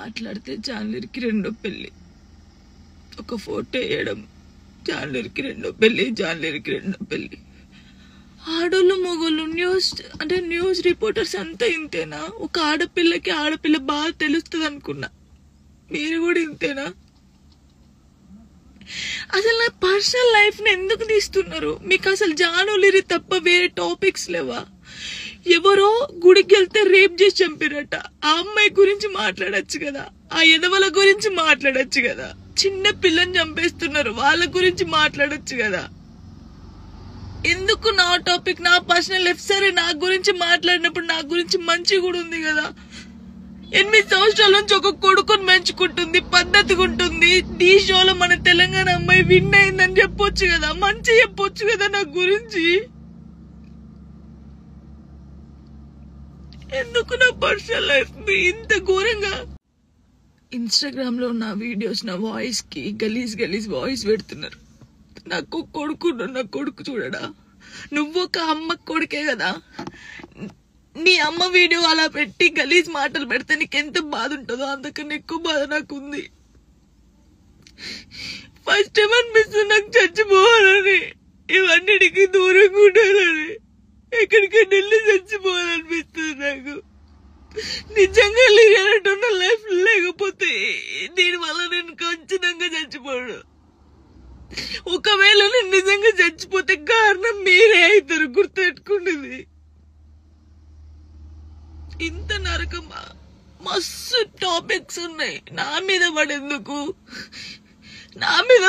మాట్లాడితే జాన్లరికి రెండో పెళ్లి, ఒక ఫోటో వేయడం జాన్లరికి రెండో పెళ్లి, జాన్లరికి రెండో పెళ్లి. ఆడోళ్ళు మొగోళ్ళు న్యూస్ రిపోర్టర్స్ అంతా ఇంతేనా? ఒక ఆడపిల్లకి ఆడపిల్ల బాగా తెలుస్తుంది అనుకున్నా, మీరు కూడా ఇంతేనా? అసలు నా పర్సనల్ లైఫ్ ని ఎందుకు తీస్తున్నారు? మీకు అసలు జానులిరి తప్ప వేరే టాపిక్స్ లేవా? ఎవరో గుడికి వెళ్తే రేప్ చేసి చంపిరట, ఆ అమ్మాయి గురించి మాట్లాడచ్చు కదా, ఆ ఎదవల గురించి మాట్లాడచ్చు కదా. చిన్న పిల్లని చంపేస్తున్నారు, వాళ్ళ గురించి మాట్లాడచ్చు కదా. ఎందుకు నా టాపిక్, నా పర్సనల్ లైఫ్? సరే, నా గురించి మాట్లాడినప్పుడు నా గురించి మంచి కూడా ఉంది కదా. 8 సంవత్సరాల నుంచి ఒక కొడుకుని పెంచుకుంటుంది, పద్ధతిగా ఉంటుంది. ఈ షోలో మన తెలంగాణ అమ్మాయి విన్ అయిందని చెప్పొచ్చు కదా, మంచి చెప్పొచ్చు కదా నా గురించి. ఎందుకు నా పర్సనల్ లైఫ్ ఇంత ఘోరంగా? ఇన్స్టాగ్రామ్ లో నా వీడియోస్, నా వాయిస్ కి గలీజ్ వాయిస్ పెడుతున్నారు. నాకు కొడుకు, నా కొడుకు చూడడా? నువ్వు ఒక అమ్మ కొడుకే కదా. నీ అమ్మ వీడియో అలా పెట్టి గలీజ్ మాటలు పెడితే నీకెంత బాధ ఉంటుందో అంతకన్నా ఎక్కువ బాధ నాకుంది. ఫస్ట్ టైం అనిపిస్తుంది నాకు చచ్చిపోవాలని, ఇవన్నిటికీ దూరంగా ఉండాలని, ఎక్కడికైనా వెళ్ళి చచ్చిపోవాలనిపిస్తుంది నాకు. నిజంగా లేనట్టున్న లైఫ్ లేకపోతే దీనివల్ల నేను ఖచ్చితంగా చచ్చిపోడు. ఒకవేళ నేను నిజంగా చచ్చిపోతే కారణం మీరే అవుతారు, గుర్తుపెట్టుకునేది. ఇంత నరకమా? మస్తు టాపిక్స్ ఉన్నాయి. నా మీద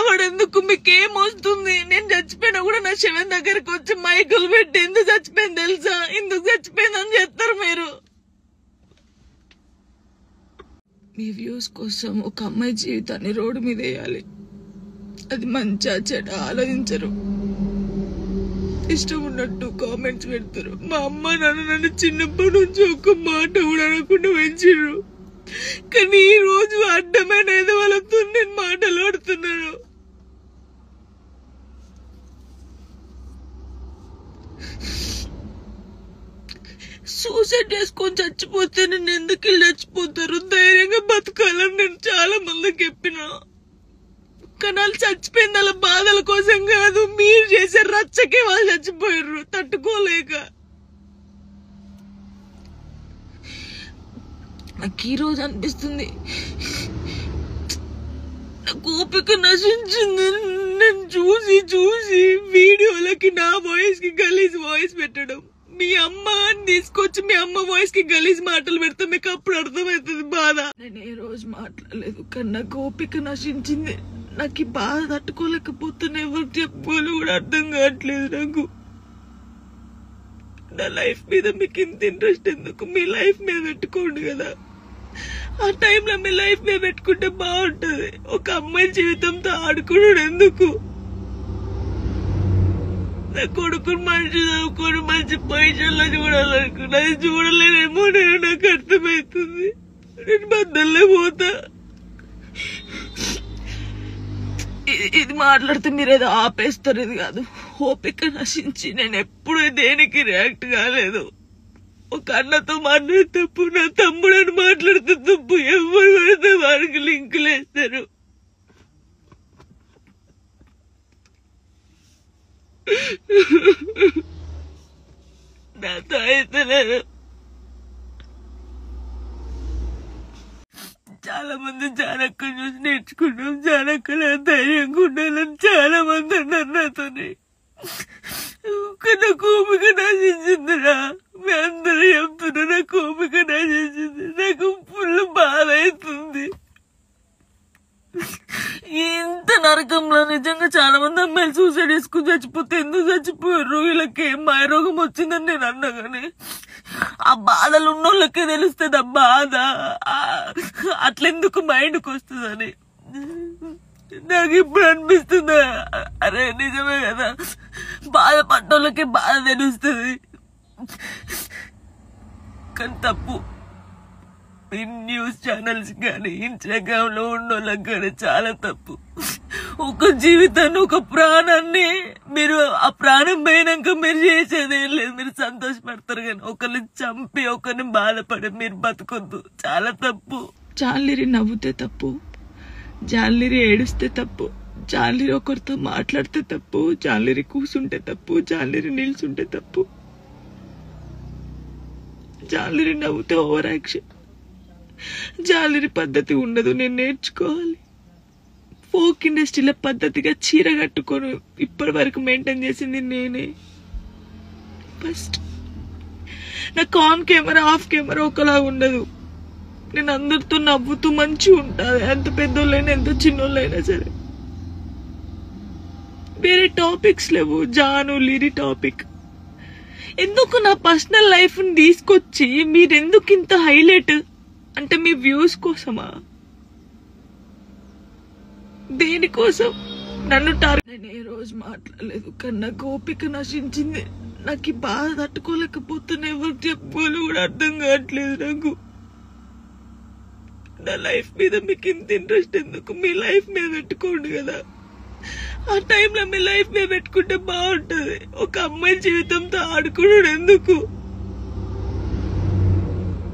పడేందుకు మీకేమొస్తుంది? నేను చచ్చిపోయినా కూడా నా శవం దగ్గరకు వచ్చి మైకులు పెట్టి ఎందుకు చచ్చిపోయింది తెలుసా, ఎందుకు చచ్చిపోయిందని చెప్తారు మీరు. మీ వ్యూస్ కోసం ఒక అమ్మాయి జీవితాన్ని రోడ్డు మీద వేయాలి, అది మంచిగా చెడ ఆలోచించరు. ఇష్టం ఉన్నట్టు కామెంట్స్ పెడతారు. మా అమ్మ నాన్న నన్ను చిన్నప్పటి నుంచి ఒక్క మాట కూడా అనకుండా పెంచారు, కానీ ఈ రోజు అడ్డమైన ఎదవలతో నేను మాట్లాడుతున్నాను. సూసైడ్ చేసుకొని చచ్చిపోతే నేను ఎందుకు వెళ్ళి చచ్చిపోతారు? ధైర్యంగా బతకాలని నేను చాలా మందికి చెప్పినా, కానీ వాళ్ళు చచ్చిపోయింది వాళ్ళ బాధల కోసం కాదు, మీరు చేసే రచ్చకే వాళ్ళు చచ్చిపోయారు తట్టుకోలేక. నాకు ఈ రోజు అనిపిస్తుంది నాకు ఓపిక నశించింది. నేను చూసి వీడియోలకి నా వాయిస్ కి గలీజ్ వాయిస్ పెట్టడం, మీ అమ్మ తీసుకొచ్చి మీ అమ్మ వాయిస్ కి గలీజ్ మాటలు పెడితే మీకు అప్పుడు అర్థమవుతుంది బాధ. నేను ఏ రోజు మాట్లాడలేదు, కానీ నాకు ఓపిక నశించింది. నాకు ఈ బాధ తట్టుకోలేకపోతున్నా, ఎవరు చెప్పుకోవాలో కూడా అర్థం కావట్లేదు నాకు. నా లైఫ్ మీద మీకు ఇంత ఇంట్రెస్ట్ ఎందుకు? మీ లైఫ్ మీద పెట్టుకోండి కదా. ఆ టైంలో మీ లైఫ్ మీద పెట్టుకుంటే బాగుంటది. ఒక అమ్మాయి జీవితంతో ఆడుకున్నాడు ఎందుకు? నా కొడుకుని మంచి చదువుకొని మంచి పొజిషన్లో చూడాలనుకున్నా, అది చూడలేనేమో నేను, నాకు అర్థమవుతుంది. నేను బద్దల్లే పోతా. ఇది మాట్లాడితే మీరు ఏదో ఆపేస్తారు, ఇది కాదు. ఓపిక నశించి నేను ఎప్పుడు దేనికి రియాక్ట్ కాలేదు. ఒక అన్నతో మాట్లాడే తప్పు, నా తమ్ముడని మాట్లాడితే తప్పు, ఎవరు పడితే వారికి లింకులు వేస్తారు. నాతో అయితే లేదు. చాలా మంది జానక్క చూసి నేర్చుకున్నాం, జానక్కల ధైర్యంగా ఉండాలని చాలా మంది అన్నారు నాతోని. నాకు ఓపిక నశించిందిరా, మీ అందరూ చెప్తున్నా నాకు ఓపిక నశించింది. నాకు ఫుల్ బాధ అవుతుంది. ఇంత నరకంలో నిజంగా చాలా మంది అమ్మాయిలు సూసైడ్ చేసుకుని చచ్చిపోతే ఎందుకు చచ్చిపోయారు? వీళ్ళకి ఏం మాయరోగం వచ్చిందని నేను అన్నా, కానీ ఆ బాధలు ఉన్నోళ్ళకే తెలుస్తుంది ఆ బాధ. అట్లెందుకు మైండ్కి వస్తుందని నాకు ఇప్పుడు అనిపిస్తుంది. అరే నిజమే కదా, బాధపడ్డోళ్ళకి బాధ తెలుస్తుంది, కానీ తప్పు. న్యూస్ ఛానల్స్ కానీ ఇన్స్టాగ్రామ్ లో ఉన్నోళ్ళకి కానీ చాలా తప్పు. ఒక జీవితాన్ని, ఒక ప్రాణాన్ని మీరు ఆ ప్రాణం పోయినాక మీరు చేసేది ఏం లేదు, మీరు సంతోషపడతారు. కానీ ఒకరిని చంపి ఒకరిని బాధపడి మీరు బతకొద్దు, చాలా తప్పు. జాన్లిరి నవ్వుతే తప్పు, జాన్లిరి ఏడుస్తే తప్పు, జాన్లిరి ఒకరితో మాట్లాడితే తప్పు, జాన్లిరి కూసుంటే తప్పు, జాన్లిరి నిల్చుంటే తప్పు, జాన్లిరి నవ్వుతే ఓవర్ యాక్షన్. జాన్లిరి పద్ధతి ఉండదు, నేను నేర్చుకోవాలి. ఫోక్ ఇండస్ట్రీలో పద్ధతిగా చీర కట్టుకొని ఇప్పటి వరకు మెయింటైన్ చేసింది నేనే. ఫస్ట్ నాకు ఆన్ కెమెరా ఆఫ్ కెమెరా ఒకలా ఉండదు. నేను అందరితో నవ్వుతూ మంచిగా ఉంటాను, ఎంత పెద్దోళ్ళైనా ఎంత చిన్నోళ్ళైనా సరే. వేరే టాపిక్స్ లేవు, జాను లిరి టాపిక్. ఎందుకు నా పర్సనల్ లైఫ్ ని తీసుకొచ్చి మీరెందుకు ఇంత హైలైట్? అంటే మీ వ్యూస్ కోసమా? దేనికోసం నన్ను నేను ఏ రోజు మాట్లాడలేదు, కానీ నాకు ఓపిక నశించింది. నాకు ఈ బాధ తట్టుకోలేకపోతున్నా, ఎవరికి చెప్పుకోవాలి కూడా అర్థం కావట్లేదు నాకు. నా లైఫ్ మీద మీకు ఇంత ఇంట్రెస్ట్ ఎందుకు? మీ లైఫ్ మీద పెట్టుకోండి కదా. ఆ టైంలో మీ లైఫ్ మీద పెట్టుకుంటే బాగుంటది. ఒక అమ్మాయి జీవితంతో ఆడుకున్నాడు ఎందుకు?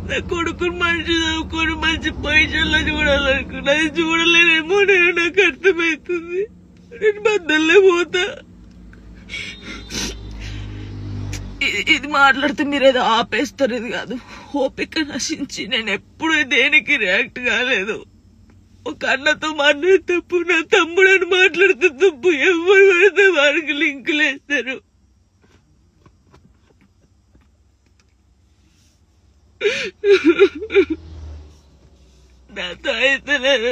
నా కొడుకుని మంచి చదువుకొని మంచి పొజిషన్లో చూడాలనుకున్నా, అది చూడలేనేమో నేను, నాకు అర్థమవుతుంది. నేను బద్దల్లే పోతా. ఇది మాట్లాడితే మీరు ఏదో ఆపేస్తారు, ఇది కాదు. ఓపిక నశించి నేను ఎప్పుడు దేనికి రియాక్ట్ కాలేదు. ఒక అన్నతో మాట్లాడే తప్పు, నా తమ్ముడని మాట్లాడితే తప్పు, ఎవరు పడితే వారికి లింకులు వేస్తారు. నాతో అయితే నేను